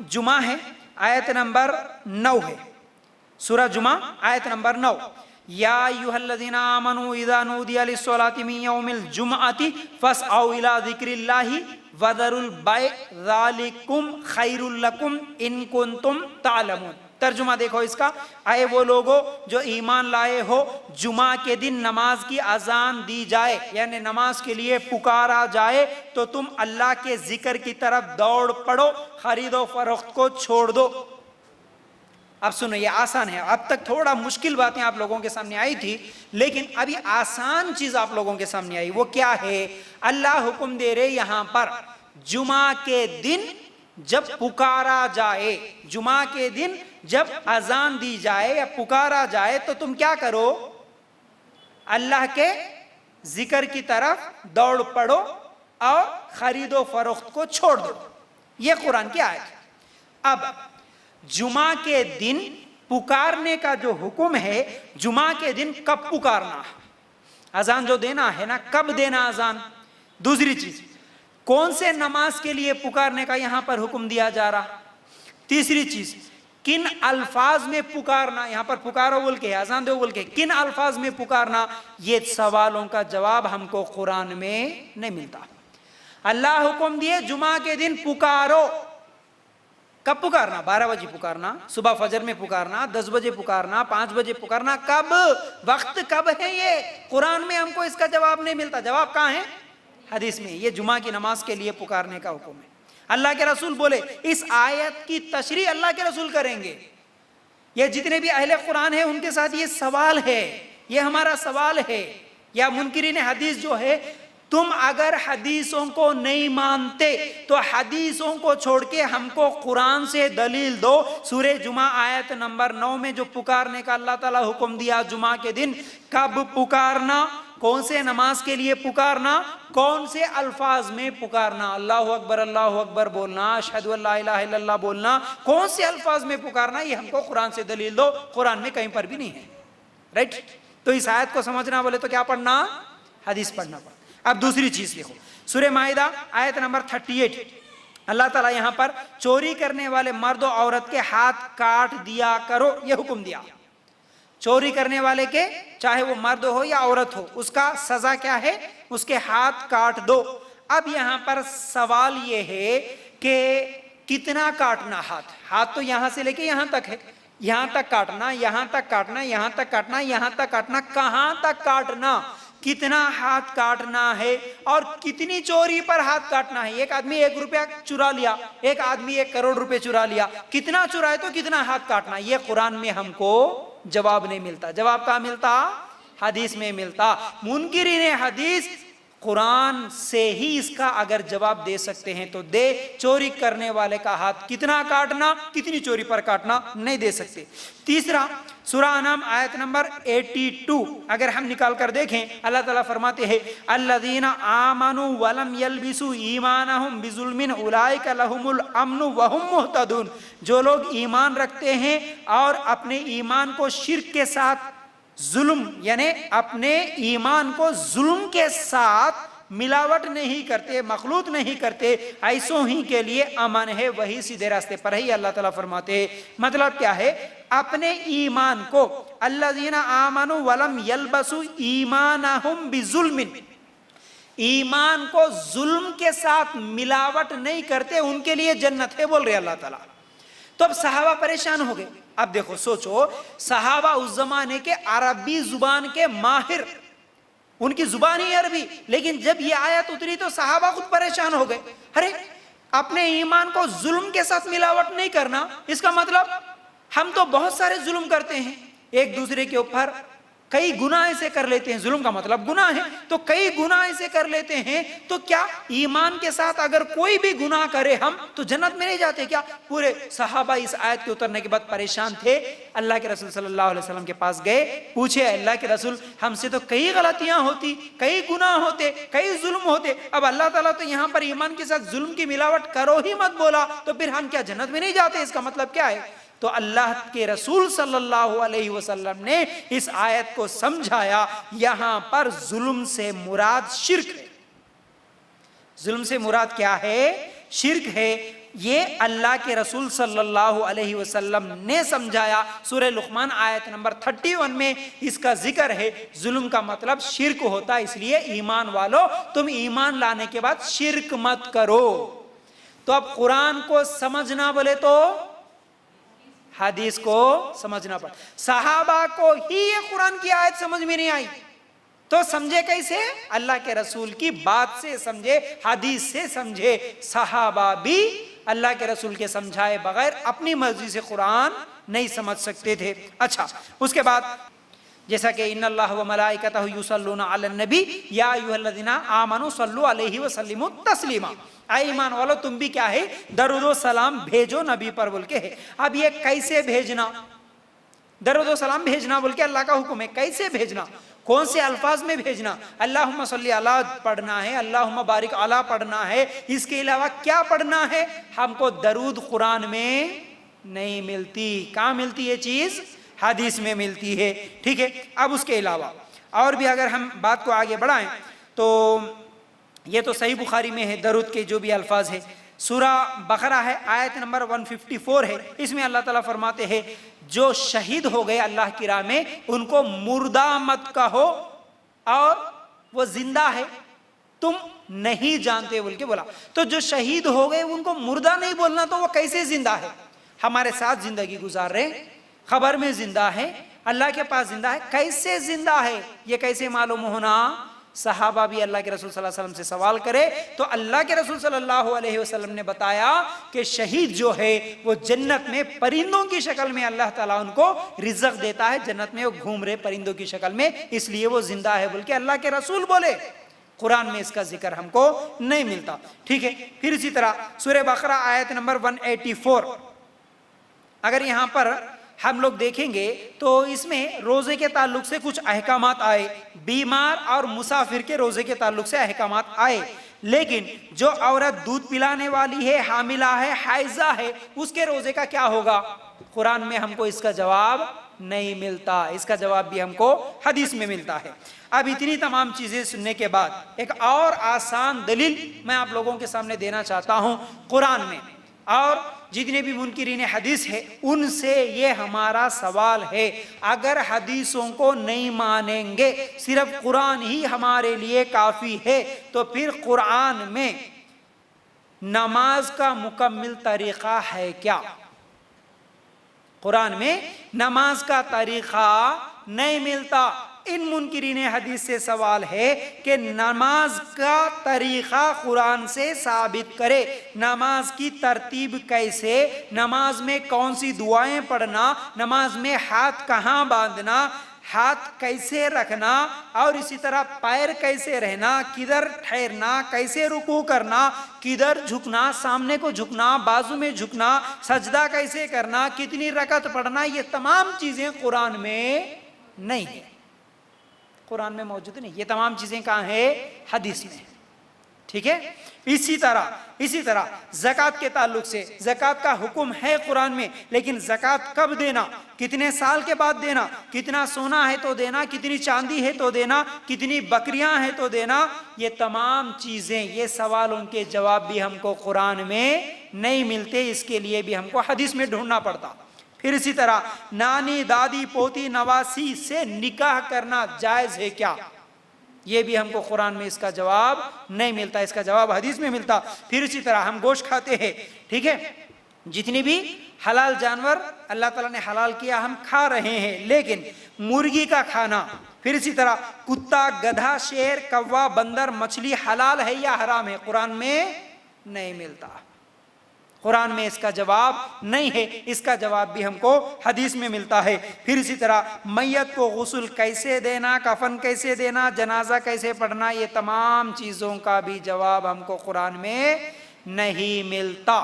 जुमा है, आयत नंबर 9 है, सूरह जुमा आयत नंबर 9। या अय्युहल्लज़ीना आमनू इज़ा नूदिया लिस्सलाति मिन यौमिल जुमअति फस्अउ इला ज़िक्रिल्लाहि वज़रुल बै' ज़ालिकुम खैरुल लकुम इन कुंतुम तालमून। तर्जुमा देखो इसका, आए वो लोगो जो ईमान लाए हो, जुमा के दिन नमाज की अजान दी जाए यानी नमाज के लिए पुकारा जाए तो तुम अल्लाह के जिक्र की तरफ दौड़ पड़ो, खरीदो फरोख्त को छोड़ दो। अब सुनो, ये आसान है। अब तक थोड़ा मुश्किल बातें आप लोगों के सामने आई थी, लेकिन अभी आसान चीज आप लोगों के सामने आई। वो क्या है? अल्लाह हुक्म दे रहे यहां पर, जुमा के दिन जब पुकारा जाए, जुमा के दिन जब अजान दी जाए या पुकारा जाए तो तुम क्या करो? अल्लाह के जिक्र की तरफ दौड़ पड़ो और खरीदो फरोख्त को छोड़ दो। ये कुरान की आयत है। अब जुमा के दिन पुकारने का जो हुक्म है, जुमा के दिन कब पुकारना, अजान जो देना है ना, कब देना अजान। दूसरी चीज, कौन से नमाज के लिए पुकारने का यहां पर हुक्म दिया जा रहा। तीसरी चीज, किन अल्फाज में पुकारना, यहां पर पुकारो बोल के, अजान दो बोल के, किन अल्फाज में पुकारना। ये सवालों का जवाब हमको कुरान में नहीं मिलता। अल्लाह हुक्म दिए जुमा के दिन पुकारो, कब पुकारना? 12 बजे पुकारना, सुबह फजर में पुकारना, 10 बजे पुकारना, 5 बजे पुकारना, कब? वक्त कब है? ये कुरान में हमको इसका जवाब नहीं मिलता। जवाब कहाँ है? हदीस में। ये जुमा की नमाज के लिए पुकारने का हुक्म है। अल्लाह के रसूल बोले, इस आयत की तशरीह अल्लाह के रसूल करेंगे। ये जितने भी अहले कुरान है उनके साथ ये सवाल है, ये हमारा सवाल है। या मुनकिरीन हदीस जो है, तुम अगर हदीसों को नहीं मानते तो हदीसों को छोड़ के हमको कुरान से दलील दो। सूरह जुमा आयत नंबर 9 में जो पुकारने का अल्लाह ताला हुक्म दिया, जुमा के दिन कब पुकारना, कौन से नमाज के लिए पुकारना, कौन से अल्फाज में पुकारना, अल्लाहु अकबर बोलना, अशहदु अल्ला इलाहा इल्लल्लाह बोलना, कौन से अल्फाज में पुकारना, ये हमको कुरान से दलील दो। कुरान में कहीं पर भी नहीं है। राइट? तो इस आयत को समझना बोले तो क्या पढ़ना? हदीस पढ़ना पड़ता। अब दूसरी चीज देखो, सूरह माइदा आयत नंबर 38, अल्लाह ताला यहां पर चोरी करने वाले मर्द और औरत के हाथ काट दिया करो, यह हुक्म दिया। चोरी करने वाले के, चाहे वो मर्द हो या औरत हो, उसका सजा क्या है? उसके हाथ काट दो। अब यहां पर सवाल ये है कि कितना काटना हाथ? हाथ तो यहां से लेके यहां तक है, यहां तक काटना, यहां तक काटना, यहां तक काटना, यहां तक काटना, कहां तक काटना, कितना हाथ काटना है और कितनी चोरी पर हाथ काटना है। एक आदमी 1 रुपया चुरा लिया, एक आदमी 1 करोड़ रुपए चुरा लिया, कितना चुराए तो कितना हाथ काटना, ये कुरान में हमको जवाब नहीं मिलता। जवाब कहाँ मिलता? हदीस में मिलता। मुनकिरीन हदीस कुरान से ही इसका अगर जवाब दे सकते हैं तो दे। चोरी करने वाले का हाथ कितना काटना, कितनी चोरी पर काटना, नहीं दे सकते। तीसरा, सूरह अनाम आयत नंबर 82 अगर हम निकाल कर देखें, अल्लाह ताला फरमाते हैं, अल्लज़ीना आमनू वलम यल्बिसू ईमानहुम बिजुल्मिन उलाइका लहुमुल अम्नु वहुम मुहतदून। जो लोग ईमान रखते हैं और अपने ईमान को शिर्क के साथ, जुल्म यानी अपने ईमान को जुल्म के साथ मिलावट नहीं करते, मखलूत नहीं करते, ऐसों ही के लिए अमन है, वही सीधे रास्ते पर है। अल्लाह ताला फरमाते हैं, मतलब क्या है? अपने ईमान को, अल्लज़ीना आमनू वलम यल्बसू ईमानहुम बिजुल्मिन, ईमान को जुल्म के साथ मिलावट नहीं करते, उनके लिए जन्नत है, बोल रहे अल्लाह ताला। तो अब सहाबा परेशान हो गए। अब देखो, सोचो, सहाबा उस जमाने के अरबी जुबान के माहिर, उनकी जुबान ही अरबी, लेकिन जब ये आयत उतरी तो सहाबा खुद परेशान हो गए। अरे, अपने ईमान को जुल्म के साथ मिलावट नहीं करना, इसका मतलब हम तो बहुत सारे जुल्म करते हैं, एक दूसरे के ऊपर कई गुनाह ऐसे कर लेते हैं। जुल्म का मतलब गुनाह है, तो कई गुनाह ऐसे कर लेते हैं, तो क्या ईमान के साथ अगर कोई भी गुनाह करे हम तो जन्नत में नहीं जाते क्या? पूरे सहाबा इस आयत के उतरने के बाद परेशान थे। अल्लाह के रसूल सल्लल्लाहु अलैहि वसल्लम के पास गए, पूछे, अल्लाह के रसूल, हमसे तो कई गलतियां होती, कई गुनाह होते, कई जुल्म होते, अब अल्लाह ताला तो यहाँ पर ईमान के साथ जुल्म की मिलावट करो ही मत बोला, तो फिर हम क्या जन्नत में नहीं जाते? इसका मतलब क्या है? तो अल्लाह के रसूल सल्लल्लाहु अलैहि वसल्लम ने इस आयत को समझाया, यहां पर जुल्म से मुराद शिर्क है। जुल्म से मुराद क्या है? शिर्क है। یہ اللہ کے رسول صلی اللہ علیہ وسلم نے سمجھایا. سورہ لقمان آیت نمبر 31 میں اس کا ذکر ہے. ظلم کا مطلب شرک ہوتا ہے، اس لیے ایمان والو تم ایمان لانے کے بعد شرک مت کرو. تو اب قرآن کو سمجھنا بولے تو حدیث کو سمجھنا پڑا. صحابہ کو ہی یہ قرآن کی آیت سمجھ میں نہیں آئی تو سمجھے کیسے؟ اللہ کے رسول کی بات سے سمجھے، حدیث سے سمجھے. صحابہ بھی اللہ کے رسول کے سمجھائے بغیر اپنی مرضی سے قرآن نہیں سمجھ سکتے تھے. اچھا، اس کے بعد جیسا کہ ان اللہ و ملائکتہ یصلون علی النبی یا ایھا الذین آمنوا صلوا علیہ وسلموا تسلیما. اے ایمان والو تم بھی کیا ہے، درود و سلام بھیجو نبی پر بول کے ہے. اب یہ کیسے بھیجنا؟ درود و سلام بھیجنا بول کے اللہ کا حکم ہے. کیسے بھیجنا؟ کون سے الفاظ میں بھیجنا؟ اللہم صلی علی پڑھنا ہے، اللہم بارک علی پڑھنا ہے. اس کے علاوہ کیا پڑھنا ہے؟ ہم کو درود قرآن میں نہیں ملتی. کہاں ملتی ہے چیز؟ حدیث میں ملتی ہے. ٹھیک ہے. اب اس کے علاوہ اور بھی اگر ہم بات کو آگے بڑھائیں تو یہ تو صحیح بخاری میں ہے درود کے جو بھی الفاظ ہے. سورہ بقرہ ہے آیت نمبر 154 ہے. اس میں اللہ تعالیٰ فرماتے ہیں جو شہید ہو گئے اللہ کی راہ میں ان کو مردہ مت کہو اور وہ زندہ ہے تم نہیں جانتے بول کے بولا. تو جو شہید ہو گئے ان کو مردہ نہیں بولنا تو وہ کیسے زندہ ہے؟ ہمارے ساتھ زندگی گزار رہے، خبر میں زندہ ہے، اللہ کے پاس زندہ ہے. کیسے زندہ ہے یہ کیسے معلوم ہونا؟ صحابہ بھی اللہ کے رسول صلی اللہ علیہ وسلم سے سوال کرے تو اللہ کے رسول صلی اللہ علیہ وسلم نے بتایا کہ شہید جو ہے وہ جنت میں پرندوں کی شکل میں اللہ تعالیٰ ان کو رزق دیتا ہے. جنت میں وہ گھوم رہے پرندوں کی شکل میں، اس لیے وہ زندہ ہے بول کے اللہ کے رسول بولے. قرآن میں اس کا ذکر ہم کو نہیں ملتا. ٹھیک ہے. پھر اسی طرح سورہ بقرہ آیت نمبر 184 اگر یہاں پر ہم لوگ دیکھیں گے تو اس میں روزے کے تعلق سے کچھ احکامات آئے، بیمار اور مسافر کے روزے کے تعلق سے احکامات آئے. لیکن جو عورت دودھ پلانے والی ہے، حاملہ ہے، حائضہ ہے، اس کے روزے کا کیا ہوگا؟ قرآن میں ہم کو اس کا جواب نہیں ملتا. اس کا جواب بھی ہم کو حدیث میں ملتا ہے. اب اتنی تمام چیزیں سننے کے بعد ایک اور آسان دلیل میں آپ لوگوں کے سامنے دینا چاہتا ہوں. قرآن میں اور جتنے بھی منکرین حدیث ہے ان سے یہ ہمارا سوال ہے، اگر حدیثوں کو نہیں مانیں گے، صرف قرآن ہی ہمارے لیے کافی ہے، تو پھر قرآن میں نماز کا مکمل طریقہ ہے کیا؟ قرآن میں نماز کا طریقہ نہیں ملتا. ان منکرین حدیث سے سوال ہے کہ نماز کا طریقہ قرآن سے ثابت کرے. نماز کی ترتیب کیسے، نماز میں کون سی دعائیں پڑھنا، نماز میں ہاتھ کہاں باندھنا، ہاتھ کیسے رکھنا، اور اسی طرح پیر کیسے رہنا، کدھر ٹھہرنا، کیسے رکوع کرنا، کدھر جھکنا، سامنے کو جھکنا، بازو میں جھکنا، سجدہ کیسے کرنا، کتنی رکعت پڑھنا، یہ تمام چیزیں قرآن میں نہیں ہیں. قرآن میں موجود نہیں. یہ تمام چیزیں کہاں ہیں؟ حدیث میں. ٹھیک ہے. اسی طرح زکوٰۃ کے تعلق سے زکوٰۃ کا حکم ہے قرآن میں، لیکن زکوٰۃ کب دینا، کتنے سال کے بعد دینا، کتنا سونا ہے تو دینا، کتنی چاندی ہے تو دینا، کتنی بکریاں ہیں تو دینا، یہ تمام چیزیں، یہ سوالوں کے جواب بھی ہم کو قرآن میں نہیں ملتے. اس کے لیے بھی ہم کو حدیث میں ڈھونڈنا پڑتا. پھر اسی طرح نانی، دادی، پوتی، نواسی سے نکاح کرنا جائز ہے کیا؟ یہ بھی ہم کو قرآن میں اس کا جواب نہیں ملتا. اس کا جواب حدیث میں ملتا. پھر اسی طرح ہم گوشت کھاتے ہیں، ٹھیک ہے، جتنی بھی حلال جانور اللہ تعالیٰ نے حلال کیا ہم کھا رہے ہیں، لیکن مرغی کا کھانا، پھر اسی طرح کتا، گدھا، شیر، کوا، بندر، مچھلی حلال ہے یا حرام ہے؟ قرآن میں نہیں ملتا. قرآن میں اس کا جواب نہیں ہے. اس کا جواب بھی ہم کو حدیث میں ملتا ہے. پھر اسی طرح میت کو غسل کیسے دینا، کفن کیسے دینا، جنازہ کیسے پڑھنا، یہ تمام چیزوں کا بھی جواب ہم کو قرآن میں نہیں ملتا.